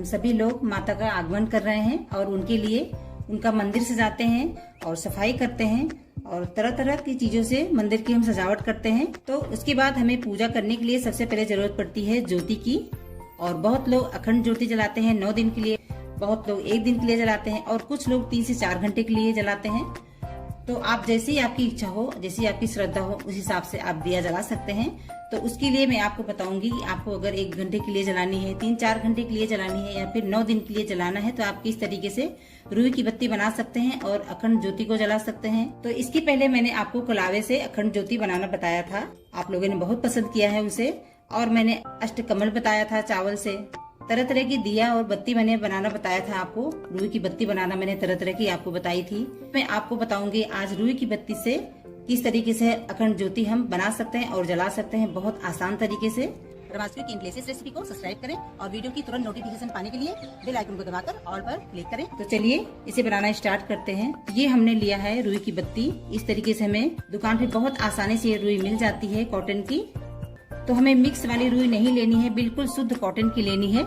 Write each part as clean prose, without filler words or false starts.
सभी लोग माता का आगमन कर रहे हैं और उनके लिए उनका मंदिर सजाते हैं और सफाई करते हैं और तरह तरह की चीजों से मंदिर की हम सजावट करते हैं। तो उसके बाद हमें पूजा करने के लिए सबसे पहले जरूरत पड़ती है ज्योति की। और बहुत लोग अखंड ज्योति जलाते हैं 9 दिन के लिए, बहुत लोग 1 दिन के लिए जलाते हैं और कुछ लोग 3 से 4 घंटे के लिए जलाते हैं। तो आप जैसी ही आपकी इच्छा हो, जैसी आपकी श्रद्धा हो, उस हिसाब से आप दिया जला सकते हैं। तो उसके लिए मैं आपको बताऊंगी कि आपको अगर 1 घंटे के लिए जलानी है, 3-4 घंटे के लिए जलानी है या फिर 9 दिन के लिए जलाना है, तो आप किस तरीके से रुई की बत्ती बना सकते हैं और अखंड ज्योति को जला सकते हैं। तो इसके पहले मैंने आपको कलावे से अखंड ज्योति बनाना बताया था, आप लोगों ने बहुत पसंद किया है उसे। और मैंने अष्टकमल बताया था चावल से। तरह तरह की दिया और बत्ती मैंने बनाना बताया था आपको। रुई की बत्ती बनाना मैंने तरह तरह की आपको बताई थी। मैं आपको बताऊंगी आज रुई की बत्ती से किस तरीके से अखंड ज्योति हम बना सकते हैं और जला सकते हैं बहुत आसान तरीके से। रमाज की लेटेस्ट रेसिपी को सब्सक्राइब करें और वीडियो की तुरंत नोटिफिकेशन पाने के लिए बेल आइकन को दबाकर ऑल पर क्लिक करें। तो चलिए इसे बनाना स्टार्ट करते हैं। ये हमने लिया है रुई की बत्ती। इस तरीके से हमें दुकान पे बहुत आसानी से ये रुई मिल जाती है कॉटन की। तो हमें मिक्स वाली रुई नहीं लेनी है, बिल्कुल शुद्ध कॉटन की लेनी है,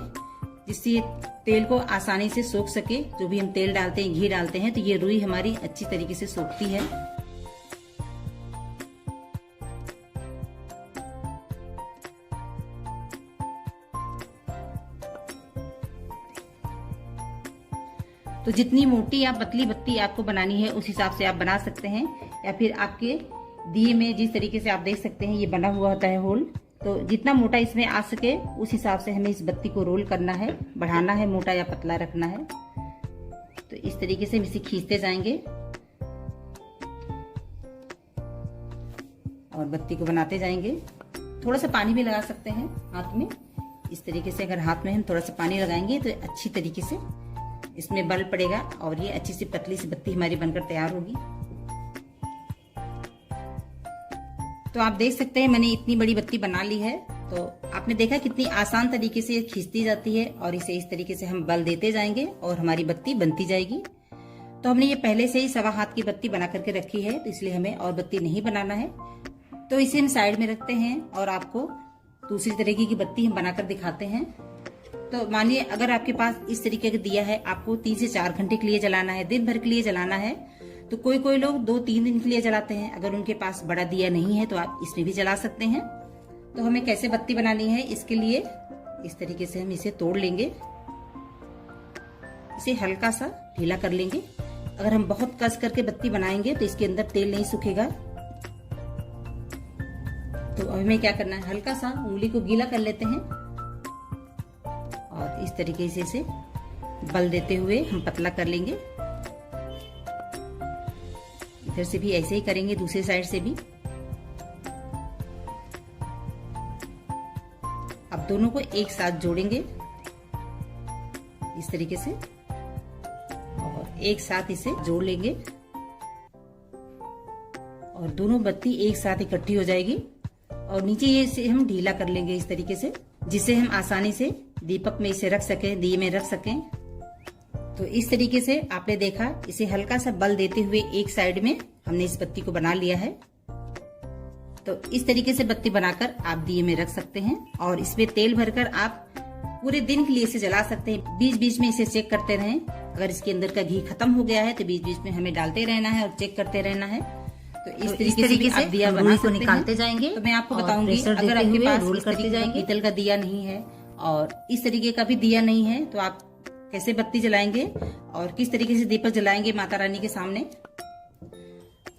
जिससे तेल को आसानी से सोख सके। जो भी हम तेल डालते हैं, घी डालते हैं, तो ये रुई हमारी अच्छी तरीके से सोखती है। तो जितनी मोटी या पतली बत्ती आपको बनानी है उस हिसाब से आप बना सकते हैं, या फिर आपके दिए में जिस तरीके से आप देख सकते हैं ये बना हुआ होता है होल। तो जितना मोटा इसमें आ सके उस हिसाब से हमें इस बत्ती को रोल करना है, बढ़ाना है, मोटा या पतला रखना है। तो इस तरीके से हम इसे खींचते जाएंगे और बत्ती को बनाते जाएंगे। थोड़ा सा पानी भी लगा सकते हैं हाथ में। इस तरीके से अगर हाथ में हम थोड़ा सा पानी लगाएंगे तो अच्छी तरीके से इसमें बल पड़ेगा और ये अच्छी सी पतली सी बत्ती हमारी बनकर तैयार होगी। तो आप देख सकते हैं मैंने इतनी बड़ी बत्ती बना ली है। तो आपने देखा कितनी आसान तरीके से ये खींचती जाती है और इसे इस तरीके से हम बल देते जाएंगे और हमारी बत्ती बनती जाएगी। तो हमने ये पहले से ही 1.25 हाथ की बत्ती बना करके रखी है, तो इसलिए हमें और बत्ती नहीं बनाना है। तो इसे हम साइड में रखते हैं और आपको दूसरी तरीके की बत्ती हम बनाकर दिखाते हैं। तो मानिए अगर आपके पास इस तरीके का दिया है, आपको 3 से 4 घंटे के लिए जलाना है, दिन भर के लिए जलाना है। तो कोई लोग 2-3 दिन के लिए जलाते हैं। अगर उनके पास बड़ा दिया नहीं है तो आप इसमें भी जला सकते हैं। तो हमें कैसे बत्ती बनानी है, इसके लिए इस तरीके से हम इसे तोड़ लेंगे, इसे हल्का सा ढीला कर लेंगे। अगर हम बहुत कस करके बत्ती बनाएंगे तो इसके अंदर तेल नहीं सूखेगा। तो हमें क्या करना है, हल्का सा उंगली को गीला कर लेते हैं और इस तरीके से इसे बल देते हुए हम पतला कर लेंगे। इधर से भी ऐसे ही करेंगे, दूसरी साइड से भी। अब दोनों को एक साथ जोड़ेंगे इस तरीके से और एक साथ इसे जोड़ लेंगे और दोनों बत्ती एक साथ इकट्ठी हो जाएगी। और नीचे ये इसे हम ढीला कर लेंगे इस तरीके से, जिससे हम आसानी से दीपक में इसे रख सकें, दिए में रख सकें। तो इस तरीके से आपने देखा, इसे हल्का सा बल देते हुए एक साइड में हमने इस बत्ती को बना लिया है। तो इस तरीके से बत्ती बनाकर आप दिए में रख सकते हैं और इसमें तेल भरकर आप पूरे दिन के लिए इसे जला सकते हैं। बीच बीच में इसे चेक करते रहें। अगर इसके अंदर का घी खत्म हो गया है तो बीच बीच में हमें डालते रहना है और चेक करते रहना है। तो इस तरीके से दिया बना को निकालते जाएंगे। तो मैं आपको बताऊंगी, अगर आपके पास रोल करते जाएंगे, पीतल का दिया नहीं है और इस तरीके का भी दिया नहीं है, तो आप कैसे बत्ती जलाएंगे और किस तरीके से दीपक जलाएंगे माता रानी के सामने।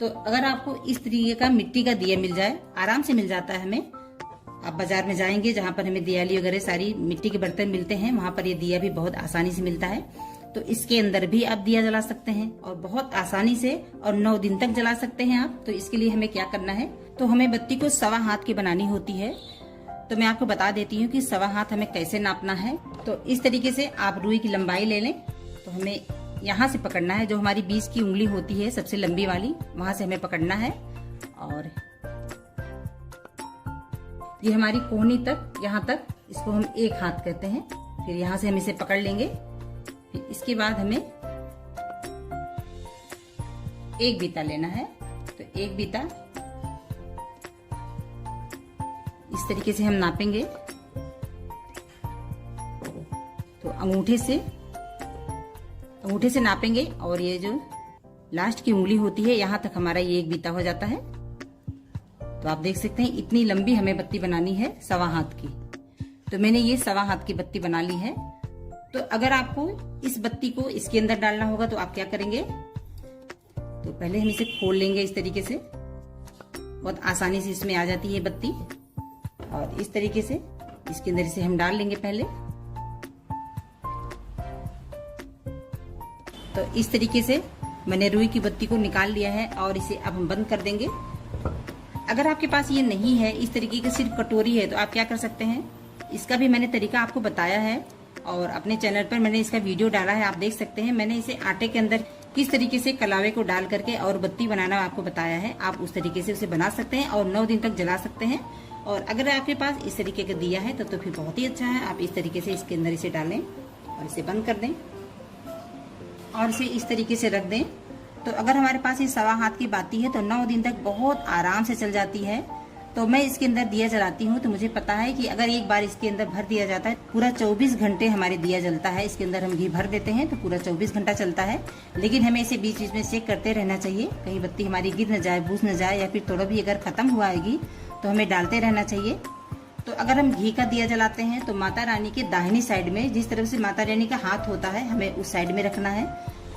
तो अगर आपको इस तरीके का मिट्टी का दिया मिल जाए, आराम से मिल जाता है हमें। आप बाजार में जाएंगे जहाँ पर हमें दियाली वगैरह सारी मिट्टी के बर्तन मिलते हैं, वहां पर ये दिया भी बहुत आसानी से मिलता है। तो इसके अंदर भी आप दिया जला सकते हैं और बहुत आसानी से और 9 दिन तक जला सकते हैं आप। तो इसके लिए हमें क्या करना है, तो हमें बत्ती को 1.25 हाथ की बनानी होती है। तो मैं आपको बता देती हूँ कि 1.25 हाथ हमें कैसे नापना है। तो इस तरीके से आप रुई की लंबाई ले लें। तो हमें यहाँ से पकड़ना है, जो हमारी 20 की उंगली होती है सबसे लंबी वाली, वहां से हमें पकड़ना है और ये हमारी कोहनी तक, यहाँ तक, इसको हम 1 हाथ कहते हैं। फिर यहाँ से हम इसे पकड़ लेंगे। फिर इसके बाद हमें 1 बीता लेना है। तो 1 बीता इस तरीके से हम नापेंगे। तो अंगूठे से नापेंगे और ये जो लास्ट की उंगली होती है यहाँ तक हमारा ये एक बीता हो जाता है। तो आप देख सकते हैं इतनी लंबी हमें बत्ती बनानी है 1.25 हाथ की। तो मैंने ये 1.25 हाथ की बत्ती बना ली है। तो अगर आपको इस बत्ती को इसके अंदर डालना होगा तो आप क्या करेंगे, तो पहले हम इसे खोल लेंगे इस तरीके से। बहुत आसानी से इसमें आ जाती है बत्ती और इस तरीके से इसके अंदर इसे हम डाल लेंगे पहले। तो इस तरीके से मैंने रुई की बत्ती को निकाल लिया है और इसे अब हम बंद कर देंगे। अगर आपके पास ये नहीं है, इस तरीके की सिर्फ कटोरी है, तो आप क्या कर सकते हैं, इसका भी मैंने तरीका आपको बताया है और अपने चैनल पर मैंने इसका वीडियो डाला है, आप देख सकते हैं। मैंने इसे आटे के अंदर किस तरीके से कलावे को डाल करके और बत्ती बनाना आपको बताया है। आप उस तरीके से उसे बना सकते हैं और 9 दिन तक जला सकते हैं। और अगर आपके पास इस तरीके का दिया है तो फिर बहुत ही अच्छा है। आप इस तरीके से इसके अंदर इसे डालें और इसे बंद कर दें और इसे इस तरीके से रख दें। तो अगर हमारे पास ये 1.25 हाथ की बाती है तो 9 दिन तक बहुत आराम से चल जाती है। तो मैं इसके अंदर दिया जलाती हूँ तो मुझे पता है कि अगर एक बार इसके अंदर भर दिया जाता है पूरा 24 घंटे हमारे दिया जलता है। इसके अंदर हम घी भर देते हैं तो पूरा 24 घंटा चलता है। लेकिन हमें इसे बीच बीच में चेक करते रहना चाहिए, कहीं बत्ती हमारी गिर न जाए, बुझ न जाए, या फिर थोड़ा भी अगर खत्म हुआ आएगी तो हमें डालते रहना चाहिए। तो अगर हम घी का दिया जलाते हैं तो माता रानी के दाहिनी साइड में, जिस तरफ से माता रानी का हाथ होता है, हमें उस साइड में रखना है।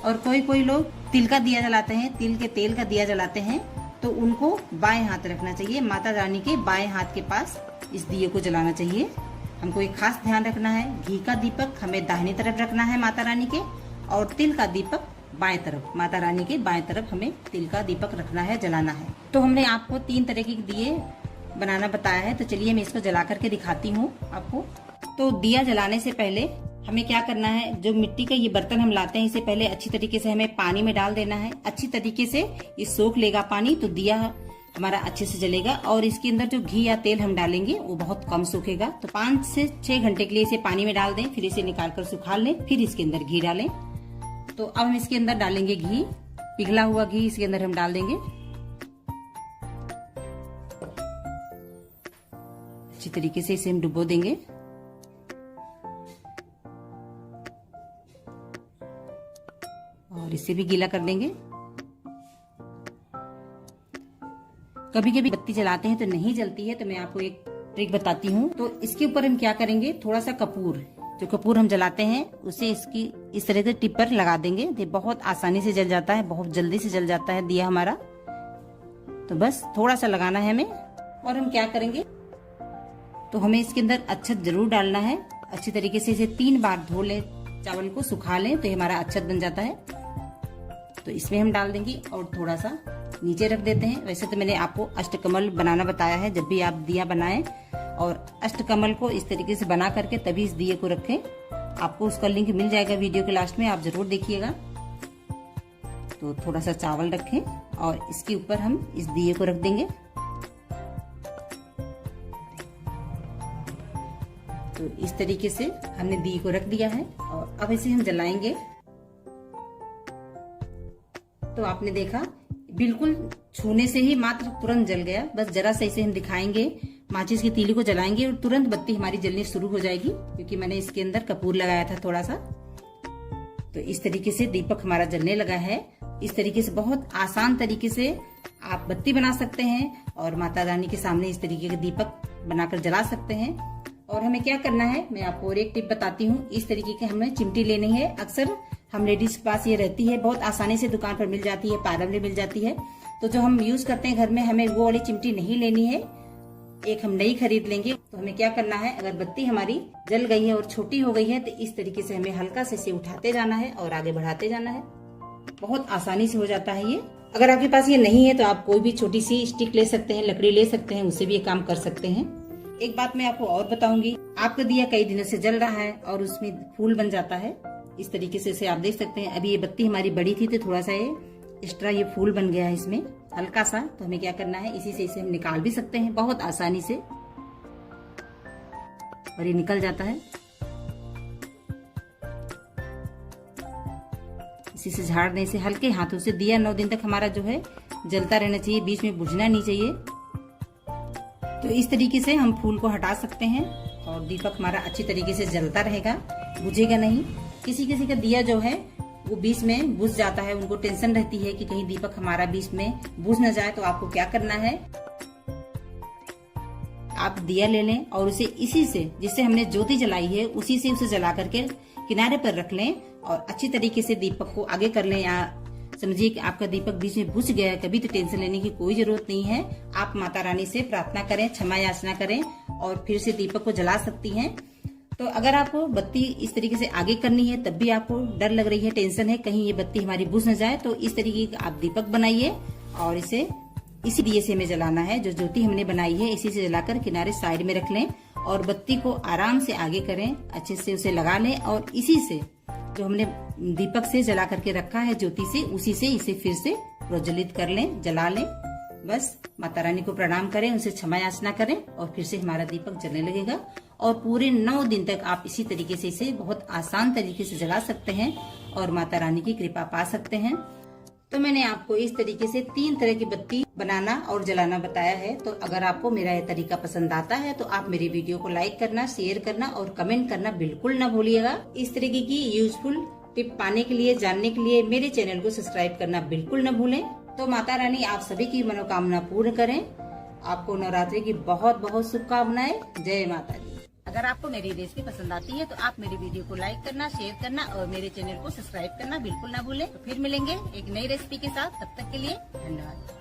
और कोई लोग तिल का दिया जलाते हैं, तिल के तेल का दिया जलाते हैं, तो उनको बाएं हाथ रखना चाहिए। माता रानी के बाएं हाथ के पास इस दिए को जलाना चाहिए। हमको एक खास ध्यान रखना है, घी का दीपक हमें दाहिनी तरफ रखना है माता रानी के, और तिल का दीपक बाएं तरफ, माता रानी के बाएं तरफ हमें तिल का दीपक रखना है, जलाना है। तो हमने आपको 3 तरह के दिए बनाना बताया है। तो चलिए मैं इसको जला करके दिखाती हूँ आपको। तो दिया जलाने से पहले हमें क्या करना है, जो मिट्टी का ये बर्तन हम लाते हैं इसे पहले अच्छी तरीके से हमें पानी में डाल देना है। अच्छी तरीके से ये सोख लेगा पानी, तो दिया हमारा अच्छे से जलेगा। और इसके अंदर जो घी या तेल हम डालेंगे वो बहुत कम सूखेगा। तो 5 से 6 घंटे के लिए इसे पानी में डाल दें, फिर इसे निकाल कर सुखा लें, फिर इसके अंदर घी डालें। तो अब हम इसके अंदर डालेंगे घी, पिघला हुआ घी इसके अंदर हम डाल देंगे। अच्छी तरीके से इसे हम डुबो देंगे। और इसे भी गीला कर देंगे। कभी कभी बत्ती जलाते हैं तो नहीं जलती है, तो मैं आपको एक ट्रिक बताती हूँ। तो इसके ऊपर हम क्या करेंगे, थोड़ा सा कपूर, जो कपूर हम जलाते हैं उसे इसकी इस तरह से टिप पर लगा देंगे। ये बहुत आसानी से जल जाता है, बहुत जल्दी से जल जाता है दिया हमारा। तो बस थोड़ा सा लगाना है हमें। और हम क्या करेंगे, तो हमें इसके अंदर अक्षत जरूर डालना है। अच्छी तरीके से इसे 3 बार धो लें, चावल को सुखा लें, तो ये हमारा अक्षत बन जाता है। तो इसमें हम डाल देंगे और थोड़ा सा नीचे रख देते हैं। वैसे तो मैंने आपको अष्टकमल बनाना बताया है, जब भी आप दिया बनाएं, और अष्टकमल को इस तरीके से बना करके तभी इस दिए को रखें। आपको उसका लिंक मिल जाएगा वीडियो के लास्ट में, आप जरूर देखिएगा। तो थोड़ा सा चावल रखें और इसके ऊपर हम इस दिए को रख देंगे। तो इस तरीके से हमने दिए को रख दिया है और अब इसे हम जलाएंगे। तो आपने देखा बिल्कुल छूने से ही मात्र तुरंत जल गया। बस जरा सा इसे हम दिखाएंगे, माचिस की तीली को जलाएंगे और तुरंत बत्ती हमारी जलनी शुरू हो जाएगी, क्योंकि मैंने इसके अंदर कपूर लगाया था थोड़ा सा। तो इस तरीके से दीपक हमारा जलने लगा है। इस तरीके से बहुत आसान तरीके से आप बत्ती बना सकते हैं और माता रानी के सामने इस तरीके के दीपक बनाकर जला सकते हैं। और हमें क्या करना है, मैं आपको और एक टिप बताती हूँ। इस तरीके की हमें चिमटी लेनी है। अक्सर हम लेडीज के पास ये रहती है, बहुत आसानी से दुकान पर मिल जाती है, पार्लर में मिल जाती है। तो जो हम यूज करते हैं घर में, हमें वो वाली चिमटी नहीं लेनी है, एक हम नई खरीद लेंगे। तो हमें क्या करना है, अगर बत्ती हमारी जल गई है और छोटी हो गई है तो इस तरीके से हमें हल्का से इसे उठाते जाना है और आगे बढ़ाते जाना है। बहुत आसानी से हो जाता है ये। अगर आपके पास ये नहीं है तो आप कोई भी छोटी सी स्टिक ले सकते हैं, लकड़ी ले सकते हैं, उससे भी ये काम कर सकते हैं। एक बात मैं आपको और बताऊंगी, आपका दिया कई दिनों से जल रहा है और उसमें फूल बन जाता है। इस तरीके से इसे आप देख सकते हैं। अभी ये बत्ती हमारी बड़ी थी तो थोड़ा सा ये एक्स्ट्रा ये फूल बन गया है इसमें हल्का सा। तो हमें क्या करना है, इसी से इसे हम निकाल भी सकते हैं बहुत आसानी से, और ये निकल जाता है। इसी से झाड़ दें इसे हल्के हाथों से। दिया 9 दिन तक हमारा जो है जलता रहना चाहिए, बीच में बुझना नहीं चाहिए। तो इस तरीके से हम फूल को हटा सकते हैं और दीपक हमारा अच्छी तरीके से जलता रहेगा। बुझेगा नहीं। किसी किसी का दिया जो है वो बीच में बुझ जाता है, उनको टेंशन रहती है कि कहीं दीपक हमारा बीच में बुझ न जाए। तो आपको क्या करना है, आप दिया ले लें और उसे इसी से, जिससे हमने ज्योति जलाई है उसी से उसे जला करके किनारे पर रख लें और अच्छी तरीके से दीपक को आगे कर लें। या समझिए कि आपका दीपक बीच में बुझ गया है, कभी तो टेंशन लेने की कोई जरूरत नहीं है। आप माता रानी से प्रार्थना करें, क्षमा याचना करें और फिर से दीपक को जला सकती हैं। तो अगर आपको बत्ती इस तरीके से आगे करनी है तब भी आपको डर लग रही है, टेंशन है कहीं ये बत्ती हमारी बुझ न जाए, तो इस तरीके का आप दीपक बनाइए और इसे इसी दिए से हमें जलाना है। जो ज्योति हमने बनाई है इसी से जलाकर किनारे साइड में रख लें और बत्ती को आराम से आगे करें, अच्छे से उसे लगा लें और इसी से जो हमने दीपक से जला करके रखा है ज्योति से, उसी से इसे फिर से प्रज्वलित कर लें, जला लें। बस माता रानी को प्रणाम करें, उनसे क्षमा याचना करें और फिर से हमारा दीपक जलने लगेगा। और पूरे 9 दिन तक आप इसी तरीके से इसे बहुत आसान तरीके से जला सकते हैं और माता रानी की कृपा पा सकते हैं। तो मैंने आपको इस तरीके से 3 तरह की बत्ती बनाना और जलाना बताया है। तो अगर आपको मेरा यह तरीका पसंद आता है तो आप मेरी वीडियो को लाइक करना, शेयर करना और कमेंट करना बिल्कुल न भूलिएगा। इस तरीके की यूजफुल टिप पाने के लिए, जानने के लिए मेरे चैनल को सब्सक्राइब करना बिल्कुल न भूलें। तो माता रानी आप सभी की मनोकामना पूर्ण करें। आपको नवरात्रि की बहुत बहुत शुभकामनाएं। जय माता दी। अगर आपको मेरी रेसिपी पसंद आती है तो आप मेरी वीडियो को लाइक करना, शेयर करना और मेरे चैनल को सब्सक्राइब करना बिल्कुल ना भूलें। तो फिर मिलेंगे एक नई रेसिपी के साथ, तब तक के लिए धन्यवाद।